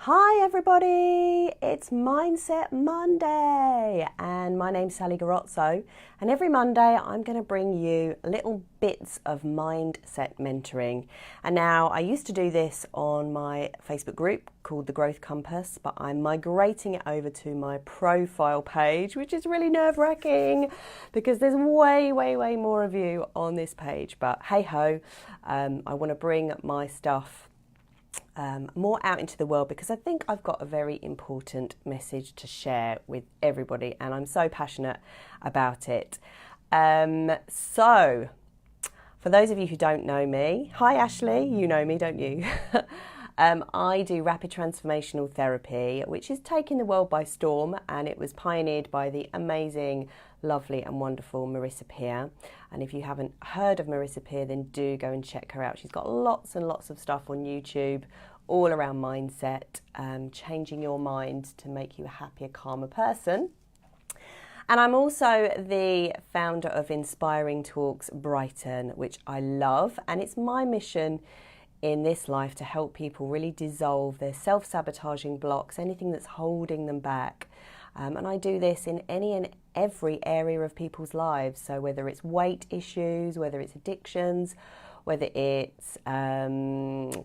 Hi everybody, it's Mindset Monday and my name's Sally Garozzo, and every Monday I'm going to bring you little bits of mindset mentoring. And now I used to do this on my Facebook group called The Growth Compass, but I'm migrating it over to my profile page, which is really nerve-wracking because there's way more of you on this page. But hey ho, I want to bring my stuff more out into the world because I think I've got a very important message to share with everybody and I'm so passionate about it. So for those of you who don't know me, hi Ashley, you know me, don't you? I do rapid transformational therapy, which is taking the world by storm, and it was pioneered by the amazing, lovely and wonderful Marissa Peer. And if you haven't heard of Marissa Peer, then do go and check her out. She's got lots and lots of stuff on YouTube all around mindset, changing your mind to make you a happier, calmer person. And I'm also the founder of Inspiring Talks Brighton, which I love, and it's my mission in this life to help people really dissolve their self-sabotaging blocks, anything that's holding them back. And I do this in any and every area of people's lives. So whether it's weight issues, whether it's addictions, whether it's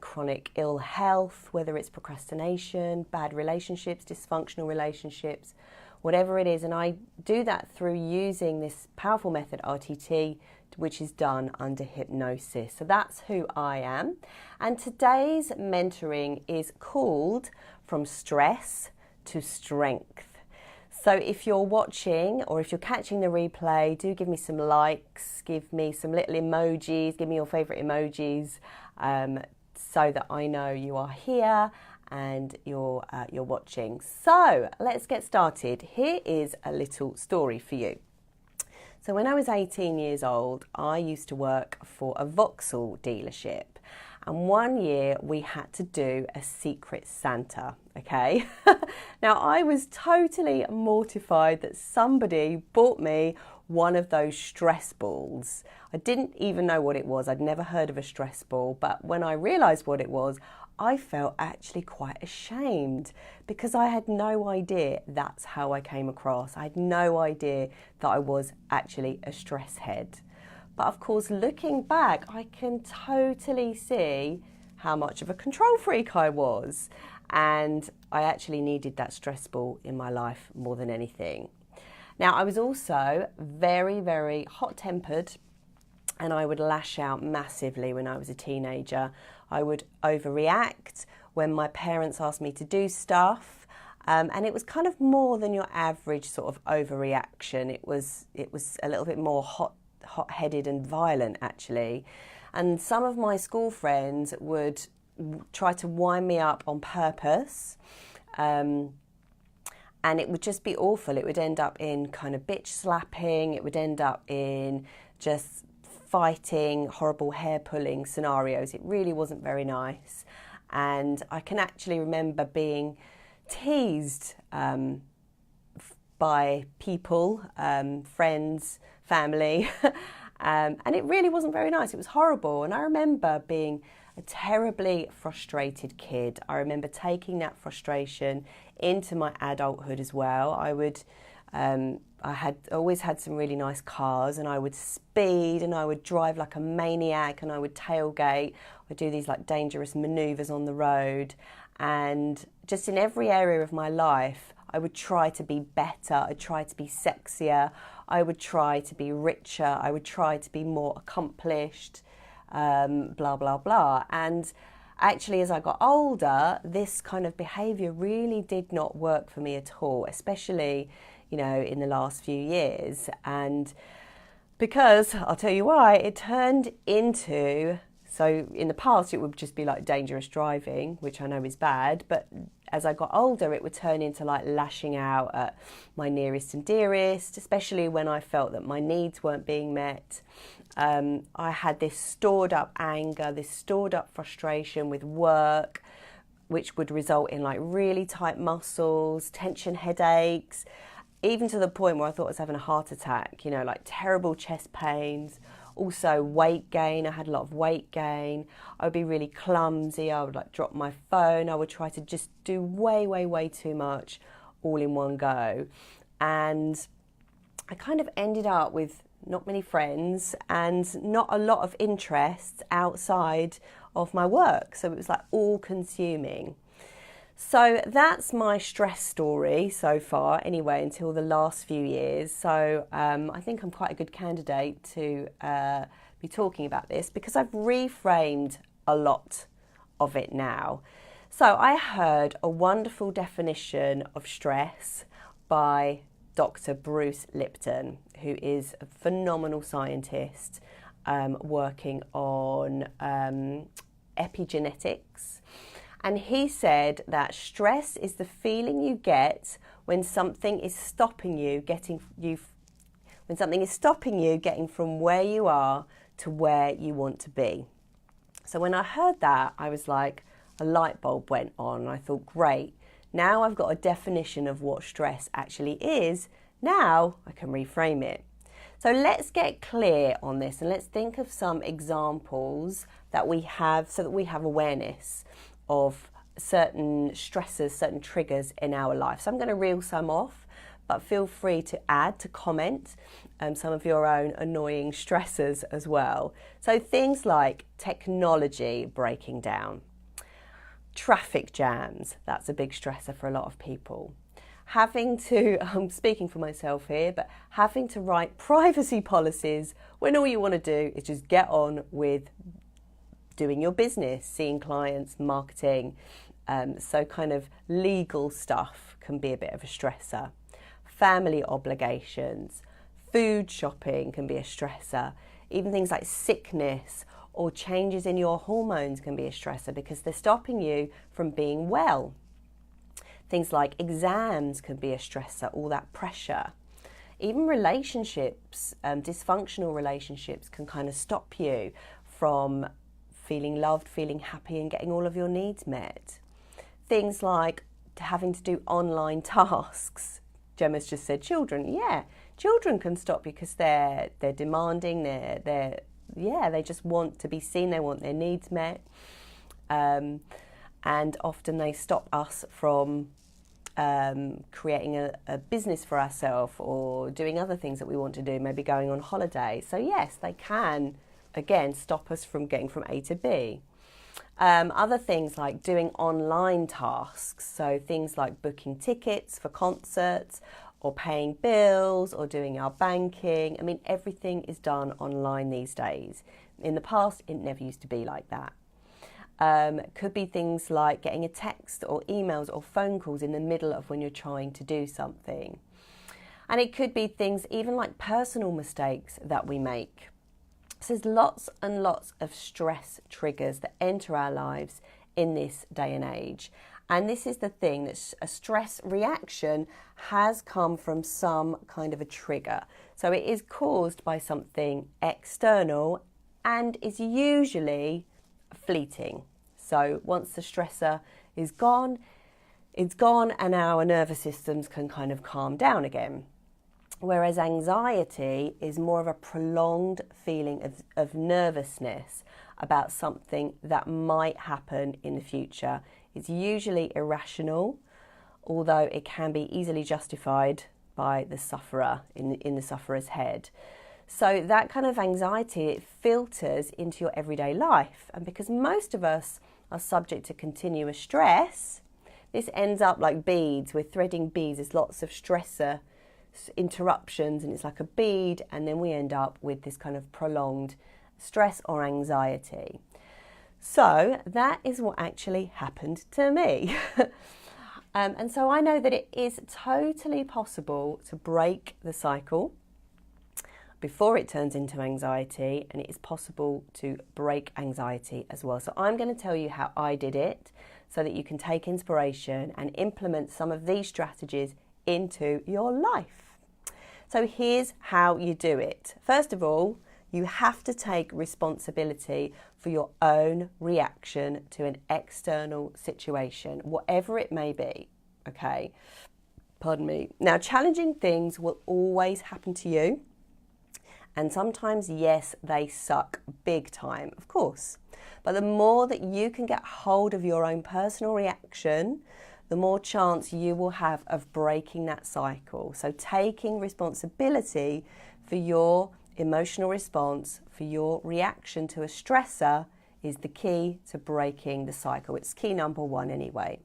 chronic ill health, whether it's procrastination, bad relationships, dysfunctional relationships, whatever it is. And I do that through using this powerful method, RTT, which is done under hypnosis. So that's who I am. And today's mentoring is called From Stress to Strength. So if you're watching or if you're catching the replay, do give me some likes, give me some little emojis, give me your favourite emojis, so that I know you are here and you're watching. So let's get started. Here is a little story for you. So when I was 18 years old, I used to work for a Vauxhall dealership. And one year we had to do a secret Santa, okay? Now I was totally mortified that somebody bought me one of those stress balls. I didn't even know what it was. I'd never heard of a stress ball, but when I realised what it was, I felt actually quite ashamed because I had no idea that's how I came across. I had no idea that I was actually a stress head. But of course, looking back, I can totally see how much of a control freak I was. And I actually needed that stress ball in my life more than anything. Now, I was also very hot-tempered, and I would lash out massively when I was a teenager. I would overreact when my parents asked me to do stuff. And it was kind of more than your average sort of overreaction. It was a little bit more hot-headed and violent, actually. And some of my school friends would try to wind me up on purpose. And it would just be awful. It would end up in kind of bitch slapping. It would end up in just fighting, horrible hair pulling scenarios. It really wasn't very nice. And I can actually remember being teased by people, friends, family, and it really wasn't very nice. It was horrible. And I remember being a terribly frustrated kid. I remember taking that frustration into my adulthood as well. I had always had some really nice cars, and I would speed and I would drive like a maniac, and I would tailgate. I'd do these like dangerous maneuvers on the road, and just in every area of my life I would try to be better. I'd try to be sexier. I would try to be richer. I would try to be more accomplished, blah blah. And actually, as I got older, this kind of behaviour really did not work for me at all, especially, you know, in the last few years. And because, I'll tell you why, it turned into, so in the past it would just be like dangerous driving, which I know is bad, but as I got older it would turn into like lashing out at my nearest and dearest, especially when I felt that my needs weren't being met. I had this stored up anger, this stored up frustration with work, which would result in like really tight muscles, tension headaches, even to the point where I thought I was having a heart attack, you know, like terrible chest pains, Also weight gain, I had a lot of weight gain. I would be really clumsy, I would like drop my phone, I would try to just do way too much all in one go. And I kind of ended up with not many friends and not a lot of interests outside of my work. So it was like all consuming. So that's my stress story so far, anyway, until the last few years. So I think I'm quite a good candidate to be talking about this because I've reframed a lot of it now. So I heard a wonderful definition of stress by Dr. Bruce Lipton, who is a phenomenal scientist working on epigenetics. And he said that stress is the feeling you get when something is stopping you getting from where you are to where you want to be. So when I heard that, I was like, a light bulb went on. I thought, great, now I've got a definition of what stress actually is. Now I can reframe it. So let's get clear on this and let's think of some examples that we have so that we have awareness of certain stressors, certain triggers in our life. So I'm going to reel some off, but feel free to add, to comment some of your own annoying stressors as well. So things like technology breaking down, traffic jams, that's a big stressor for a lot of people. Having to, I'm speaking for myself here, but having to write privacy policies when all you want to do is just get on with doing your business, seeing clients, marketing. So kind of legal stuff can be a bit of a stressor. Family obligations, food shopping can be a stressor. Even things like sickness or changes in your hormones can be a stressor because they're stopping you from being well. Things like exams can be a stressor, all that pressure. Even relationships, dysfunctional relationships can kind of stop you from feeling loved, feeling happy and getting all of your needs met. Things like having to do online tasks. Gemma's just said children. Yeah, children can stop you because they're demanding, they just want to be seen, they want their needs met. And often they stop us from creating a business for ourselves or doing other things that we want to do, maybe going on holiday. So yes, they can, again, stop us from getting from A to B. Other things like doing online tasks, so things like booking tickets for concerts or paying bills or doing our banking. I mean, everything is done online these days. In the past, it never used to be like that. Could be things like getting a text or emails or phone calls in the middle of when you're trying to do something. And it could be things even like personal mistakes that we make. So there's lots and lots of stress triggers that enter our lives in this day and age. And this is the thing, that a stress reaction has come from some kind of a trigger. So it is caused by something external and is usually fleeting. So once the stressor is gone, it's gone and our nervous systems can kind of calm down again. Whereas anxiety is more of a prolonged feeling of nervousness about something that might happen in the future. It's usually irrational, although it can be easily justified by the sufferer in the sufferer's head. So that kind of anxiety, it filters into your everyday life. And because most of us are subject to continuous stress, this ends up like beads. We're threading beads. There's lots of stressor interruptions and it's like a bead, and then we end up with this kind of prolonged stress or anxiety. So that is what actually happened to me. And so I know that it is totally possible to break the cycle before it turns into anxiety, and it is possible to break anxiety as well. So I'm going to tell you how I did it so that you can take inspiration and implement some of these strategies into your life. So here's how you do it. First of all, you have to take responsibility for your own reaction to an external situation, whatever it may be, okay? Pardon me. Now, challenging things will always happen to you, And sometimes, yes, they suck big time, of course. But the more that you can get hold of your own personal reaction, the more chance you will have of breaking that cycle. So taking responsibility for your emotional response, for your reaction to a stressor, is the key to breaking the cycle. It's key number one anyway.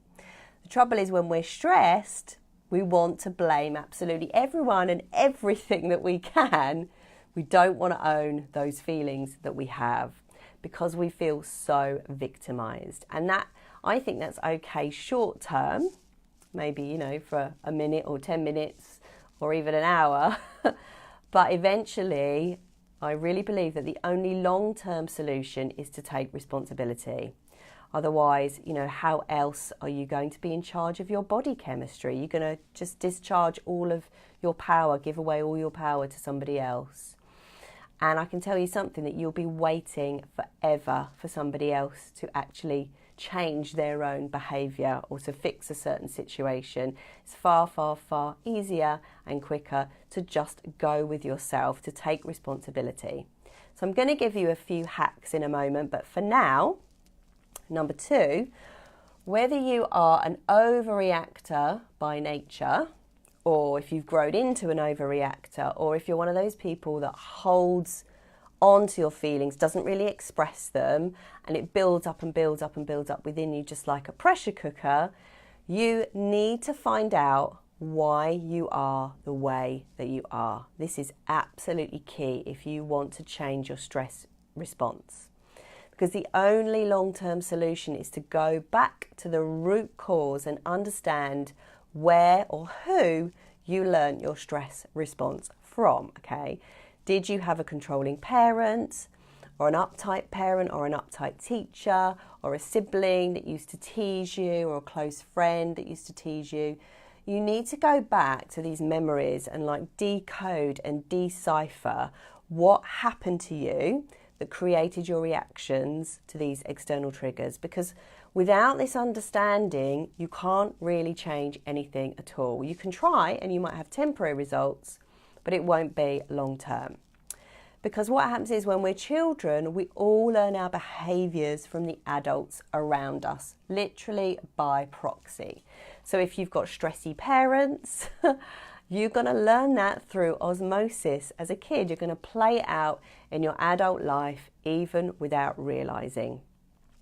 The trouble is, when we're stressed, we want to blame absolutely everyone and everything that we can. We don't want to own those feelings that we have because we feel so victimized. And that, I think that's okay short term, maybe, for a minute or 10 minutes or even an hour. But eventually, I really believe that the only long-term solution is to take responsibility. Otherwise, how else are you going to be in charge of your body chemistry? You're going to just discharge all of your power, give away all your power to somebody else. And I can tell you something, that you'll be waiting forever for somebody else to actually change their own behaviour or to fix a certain situation. It's far, far, far easier and quicker to just go with yourself, to take responsibility. So I'm going to give you a few hacks in a moment, but for now, number 2, whether you are an overreactor by nature, or if you've grown into an overreactor, or if you're one of those people that holds on to your feelings, doesn't really express them, and it builds up and builds up and builds up within you just like a pressure cooker, you need to find out why you are the way that you are. This is absolutely key if you want to change your stress response. Because the only long-term solution is to go back to the root cause and understand where or who you learnt your stress response from, okay? Did you have a controlling parent, or an uptight parent, or an uptight teacher, or a sibling that used to tease you, or a close friend that used to tease you? You need to go back to these memories and decode and decipher what happened to you that created your reactions to these external triggers, because without this understanding, you can't really change anything at all. You can try and you might have temporary results, but it won't be long term. Because what happens is, when we're children, we all learn our behaviours from the adults around us, literally by proxy. So if you've got stressy parents, you're going to learn that through osmosis as a kid. You're going to play it out in your adult life, even without realising.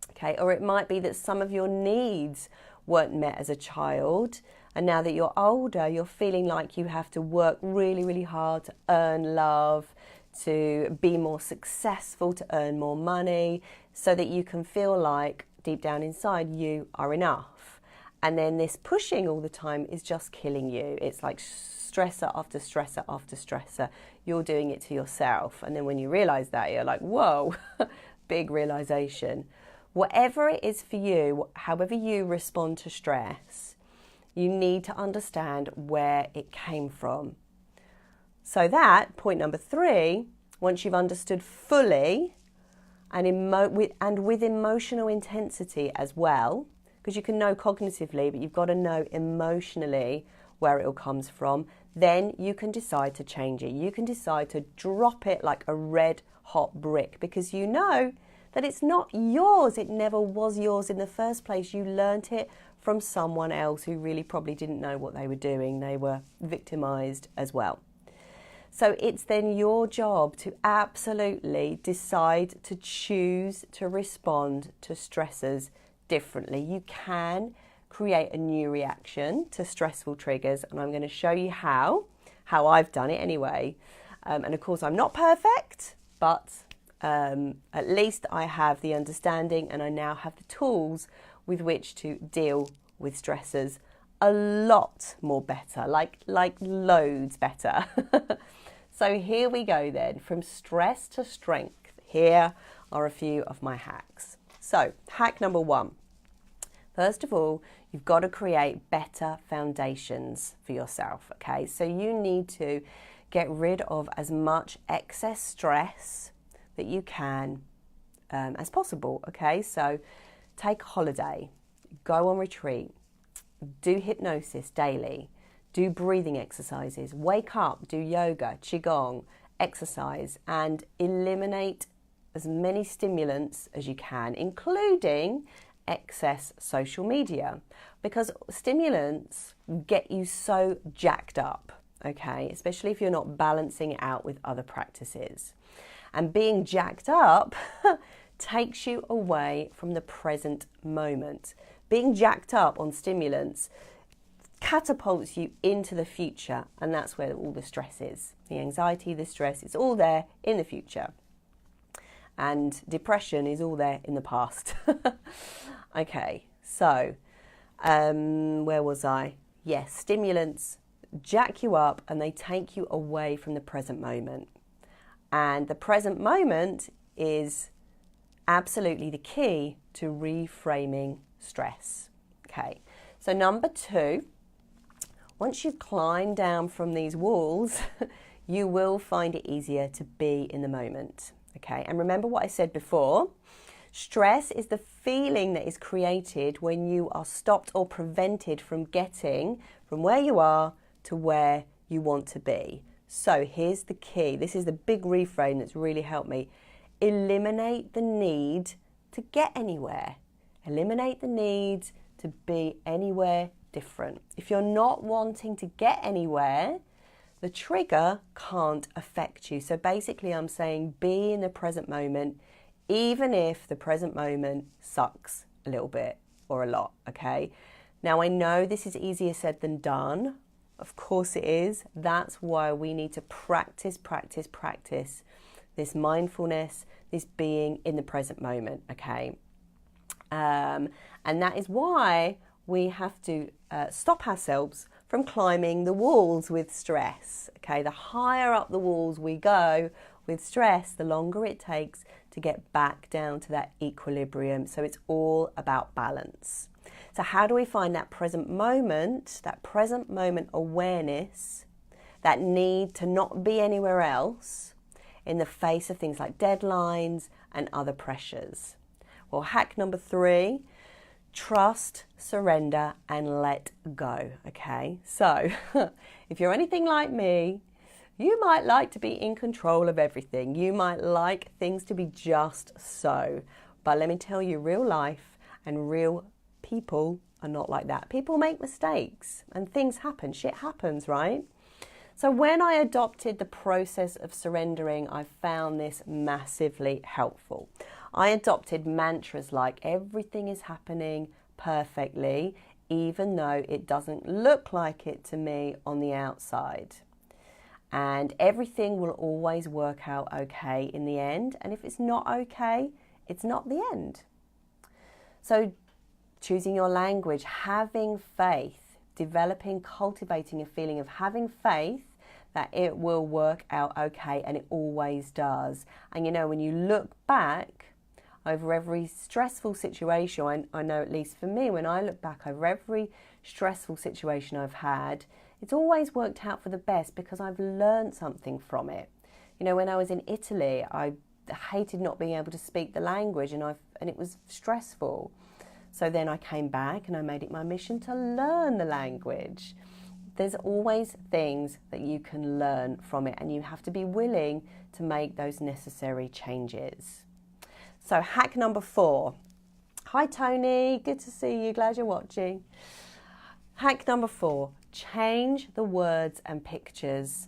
Okay, or it might be that some of your needs weren't met as a child, and now that you're older, you're feeling like you have to work really, really hard to earn love, to be more successful, to earn more money, so that you can feel like deep down inside you are enough. And then this pushing all the time is just killing you. It's like stressor after stressor after stressor. You're doing it to yourself. And then when you realise that, you're like, whoa, big realisation. Whatever it is for you, however you respond to stress, you need to understand where it came from. So that, point number 3, once you've understood fully and with emotional intensity as well, because you can know cognitively, but you've got to know emotionally where it all comes from, then you can decide to change it. You can decide to drop it like a red hot brick, because you know that it's not yours. It never was yours in the first place. You learnt it from someone else who really probably didn't know what they were doing. They were victimized as well. So it's then your job to absolutely decide to choose to respond to stressors differently. You can create a new reaction to stressful triggers, and I'm going to show you how I've done it anyway. And of course, I'm not perfect, but at least I have the understanding, and I now have the tools with which to deal with stressors a lot more better, like loads better. So here we go then, from stress to strength. Here are a few of my hacks. So hack number 1. First of all, you've got to create better foundations for yourself, okay? So you need to get rid of as much excess stress that you can as possible, okay? So take a holiday, go on retreat, do hypnosis daily, do breathing exercises, wake up, do yoga, qigong, exercise and eliminate as many stimulants as you can, including excess social media, because stimulants get you so jacked up, okay, especially if you're not balancing it out with other practices. And being jacked up takes you away from the present moment. Being jacked up on stimulants catapults you into the future, and that's where all the stress is. The anxiety, the stress, it's all there in the future. And depression is all there in the past. Okay, so where was I? Yes, stimulants jack you up and they take you away from the present moment. And the present moment is absolutely the key to reframing stress. Okay, so number 2, once you've climbed down from these walls, you will find it easier to be in the moment. Okay, and remember what I said before, stress is the feeling that is created when you are stopped or prevented from getting from where you are to where you want to be. So here's the key. This is the big reframe that's really helped me. Eliminate the need to get anywhere. Eliminate the need to be anywhere different. If you're not wanting to get anywhere, the trigger can't affect you. So basically I'm saying be in the present moment, even if the present moment sucks a little bit or a lot, okay? Now I know this is easier said than done. Of course it is. That's why we need to practice this mindfulness, this being in the present moment, okay? And that is why we have to stop ourselves from climbing the walls with stress, okay? The higher up the walls we go with stress, the longer it takes to get back down to that equilibrium. So it's all about balance. So how do we find that present moment awareness, that need to not be anywhere else in the face of things like deadlines and other pressures? Well, hack number 3, trust, surrender, and let go, okay? So if you're anything like me, you might like to be in control of everything. You might like things to be just so. But let me tell you, real life and real people are not like that. People make mistakes and things happen. Shit happens, right? So when I adopted the process of surrendering, I found this massively helpful. I adopted mantras like everything is happening perfectly, even though it doesn't look like it to me on the outside. And everything will always work out okay in the end. And if it's not okay, it's not the end. So choosing your language, having faith, developing, cultivating a feeling of having faith that it will work out okay, and it always does. And you know, when you look back over every stressful situation, I know at least for me, when I look back over every stressful situation I've had, it's always worked out for the best because I've learned something from it. You know, when I was in Italy, I hated not being able to speak the language, and it was stressful. So then I came back and I made it my mission to learn the language. There's always things that you can learn from it, and you have to be willing to make those necessary changes. So hack number 4. Hi Tony, good to see you, glad you're watching. Hack number 4, change the words and pictures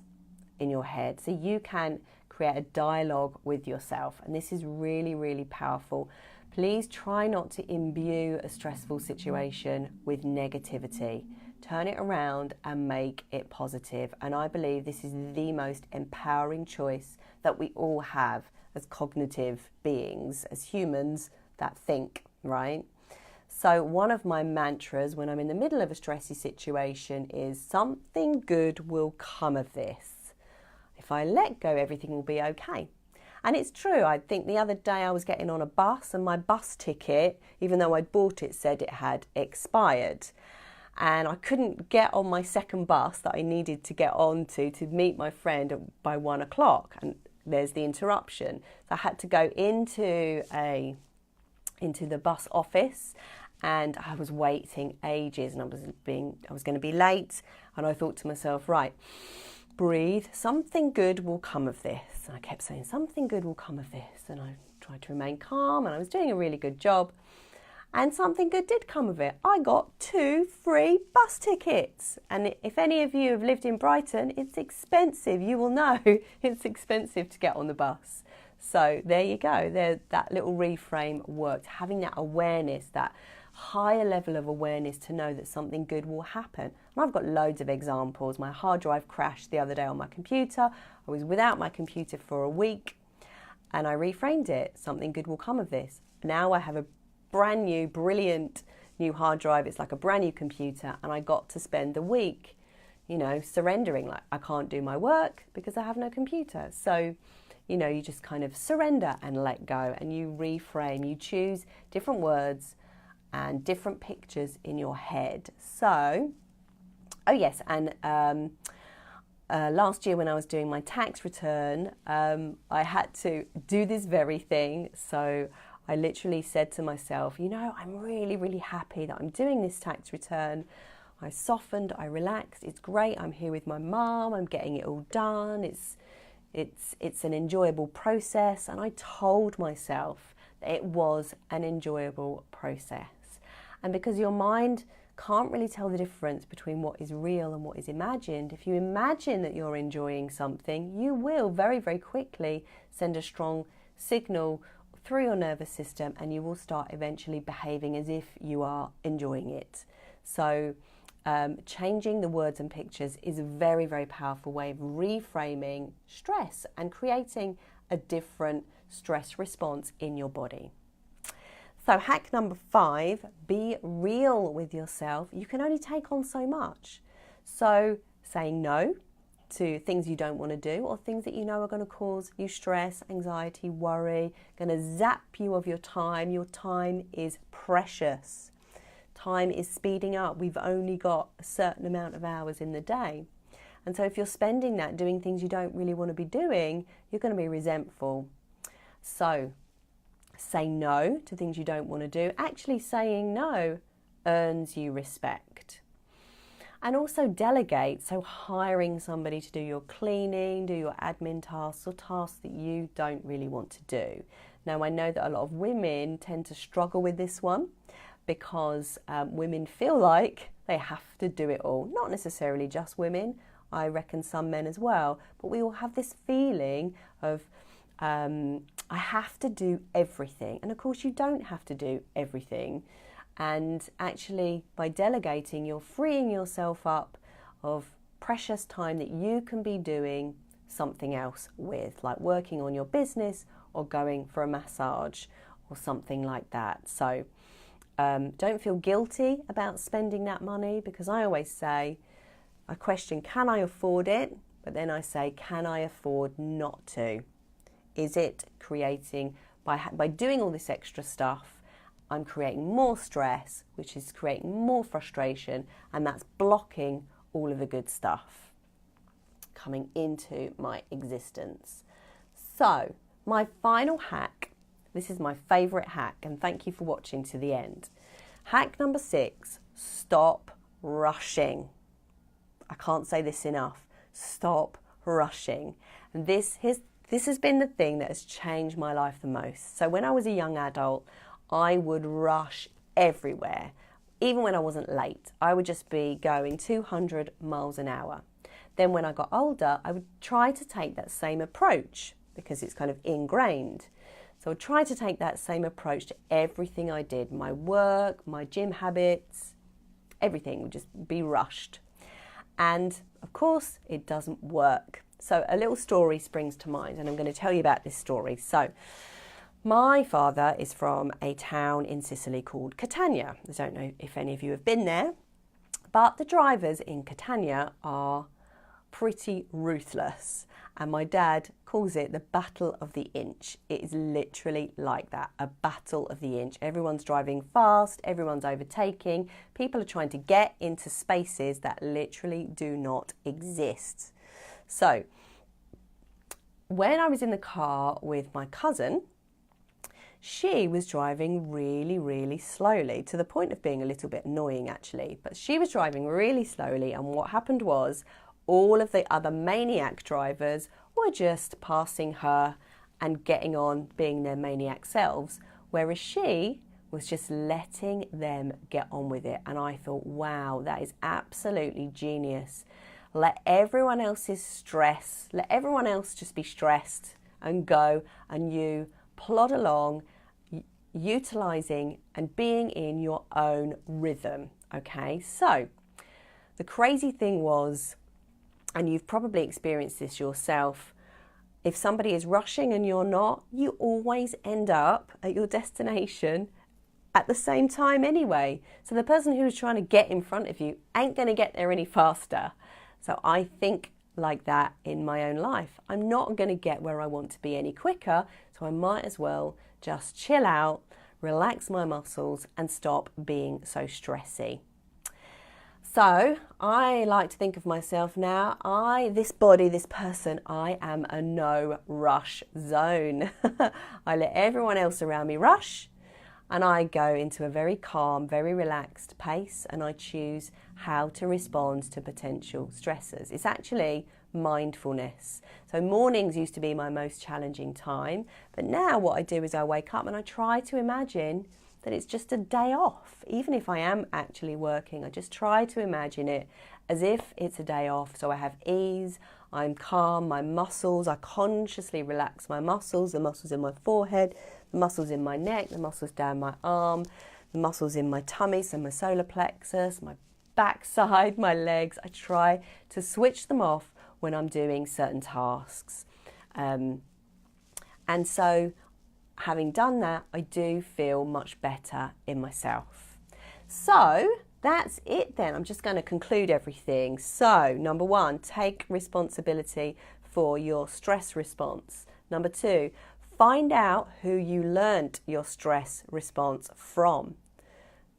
in your head so you can create a dialogue with yourself. And this is really, really powerful. Please try not to imbue a stressful situation with negativity. Turn it around and make it positive. And I believe this is the most empowering choice that we all have as cognitive beings, as humans that think, right? So one of my mantras when I'm in the middle of a stressy situation is something good will come of this. If I let go, everything will be okay. And it's true. I think the other day I was getting on a bus and my bus ticket, even though I'd bought it, said it had expired. And I couldn't get on my second bus that I needed to get on to meet my friend by 1 o'clock. And there's the interruption. So I had to go into the bus office, and I was waiting ages, and I was going to be late. And I thought to myself, right, breathe, something good will come of this. And I kept saying, something good will come of this. And I tried to remain calm, and I was doing a really good job. And something good did come of it. I got 2 free bus tickets. And if any of you have lived in Brighton, it's expensive. You will know it's expensive to get on the bus. So there you go. That little reframe worked. Having that awareness, that higher level of awareness to know that something good will happen. And I've got loads of examples. My hard drive crashed the other day on my computer. I was without my computer for a week, and I reframed it. Something good will come of this. Now I have a brand new, brilliant new hard drive. It's like a brand new computer, and I got to spend the week, surrendering. Like, I can't do my work because I have no computer. So, you just kind of surrender and let go, and you reframe. You choose different words and different pictures in your head. So, oh yes, and last year when I was doing my tax return, I had to do this very thing. So I literally said to myself, I'm really, really happy that I'm doing this tax return. I softened, I relaxed. It's great. I'm here with my mum. I'm getting it all done. It's an enjoyable process. And I told myself that it was an enjoyable process. And because your mind can't really tell the difference between what is real and what is imagined, if you imagine that you're enjoying something, you will very, very quickly send a strong signal through your nervous system, and you will start eventually behaving as if you are enjoying it. So changing the words and pictures is a very, very powerful way of reframing stress and creating a different stress response in your body. So hack number 5, be real with yourself. You can only take on so much. So saying no to things you don't want to do, or things that are going to cause you stress, anxiety, worry, going to zap you of your time. Your time is precious. Time is speeding up. We've only got a certain amount of hours in the day. And so if you're spending that doing things you don't really want to be doing, you're going to be resentful. So say no to things you don't want to do. Actually saying no earns you respect. And also delegate, so hiring somebody to do your cleaning, do your admin tasks, or tasks that you don't really want to do. Now, I know that a lot of women tend to struggle with this one because women feel like they have to do it all. Not necessarily just women, I reckon some men as well, but we all have this feeling of I have to do everything. And of course you don't have to do everything. And actually by delegating, you're freeing yourself up of precious time that you can be doing something else with, like working on your business or going for a massage or something like that. So don't feel guilty about spending that money, because I always say, I question, can I afford it? But then I say, can I afford not to? Is it creating, by doing all this extra stuff, I'm creating more stress, which is creating more frustration, and that's blocking all of the good stuff coming into my existence. So, my final hack, this is my favourite hack, and thank you for watching to the end. Hack number 6, stop rushing. I can't say this enough. Stop rushing. And this has been the thing that has changed my life the most. So when I was a young adult, I would rush everywhere. Even when I wasn't late, I would just be going 200 miles an hour. Then when I got older, I would try to take that same approach because it's kind of ingrained. So I would try to take that same approach to everything I did. My work, my gym habits, everything would just be rushed. And of course, it doesn't work. So a little story springs to mind, and I'm going to tell you about this story. So my father is from a town in Sicily called Catania. I don't know if any of you have been there, but the drivers in Catania are pretty ruthless. And my dad calls it the battle of the inch. It is literally like that, a battle of the inch. Everyone's driving fast, everyone's overtaking. People are trying to get into spaces that literally do not exist. So when I was in the car with my cousin, she was driving really, really slowly, to the point of being a little bit annoying actually. But she was driving really slowly, and what happened was All of the other maniac drivers were just passing her and getting on being their maniac selves, whereas she was just letting them get on with it. And I thought, wow, that is absolutely genius. Let everyone else's stress, let everyone else just be stressed and go, and you plod along, utilizing and being in your own rhythm. Okay, so the crazy thing was, and you've probably experienced this yourself, if somebody is rushing and you're not, you always end up at your destination at the same time anyway. So the person who's trying to get in front of you ain't going to get there any faster. So I think like that in my own life. I'm not going to get where I want to be any quicker, so I might as well just chill out, relax my muscles and stop being so stressy. So I like to think of myself now, this body, this person, I am a no rush zone. I let everyone else around me rush, and I go into a very calm, very relaxed pace, and I choose how to respond to potential stressors. It's actually mindfulness. So mornings used to be my most challenging time, but now what I do is I wake up and I try to imagine that it's just a day off. Even if I am actually working, I just try to imagine it as if it's a day off. So I have ease, I'm calm, my muscles, I consciously relax my muscles, the muscles in my forehead, the muscles in my neck, the muscles down my arm, the muscles in my tummy, so my solar plexus, my backside, my legs. I try to switch them off when I'm doing certain tasks. And so having done that, I do feel much better in myself. So that's it then. I'm just going to conclude everything. So number 1, take responsibility for your stress response. Number 2, find out who you learnt your stress response from.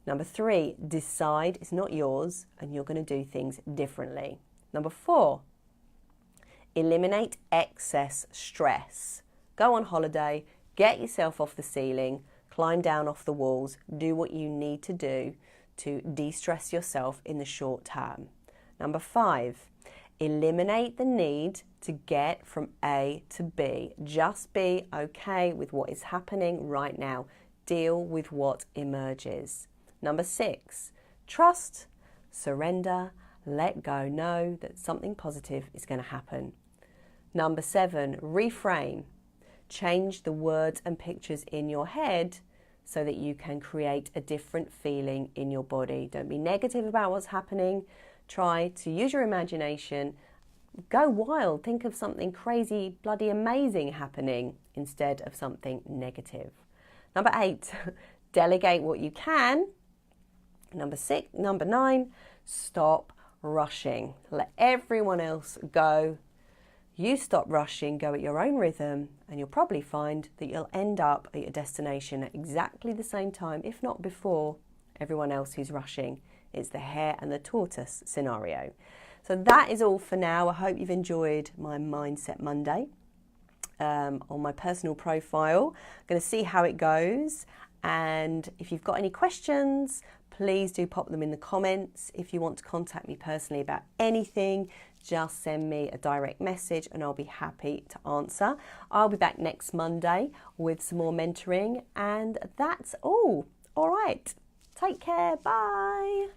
Number 3, decide it's not yours and you're going to do things differently. Number 4, eliminate excess stress. Go on holiday, get yourself off the ceiling, climb down off the walls, do what you need to do to de-stress yourself in the short term. Number 5, eliminate the need to get from A to B. Just be okay with what is happening right now. Deal with what emerges. Number 6, trust, surrender, let go, know that something positive is going to happen. Number 7, reframe. Change the words and pictures in your head so that you can create a different feeling in your body. Don't be negative about what's happening. Try to use your imagination. Go wild. Think of something crazy, bloody amazing happening instead of something negative. Number 8, delegate what you can. Number 9, stop rushing. Let everyone else go. You stop rushing, go at your own rhythm, and you'll probably find that you'll end up at your destination at exactly the same time, if not before, everyone else who's rushing. It's the hare and the tortoise scenario. So that is all for now. I hope you've enjoyed my Mindset Monday on my personal profile. I'm going to see how it goes. And if you've got any questions, please do pop them in the comments. If you want to contact me personally about anything, just send me a direct message and I'll be happy to answer. I'll be back next Monday with some more mentoring, and that's all. All right. Take care. Bye.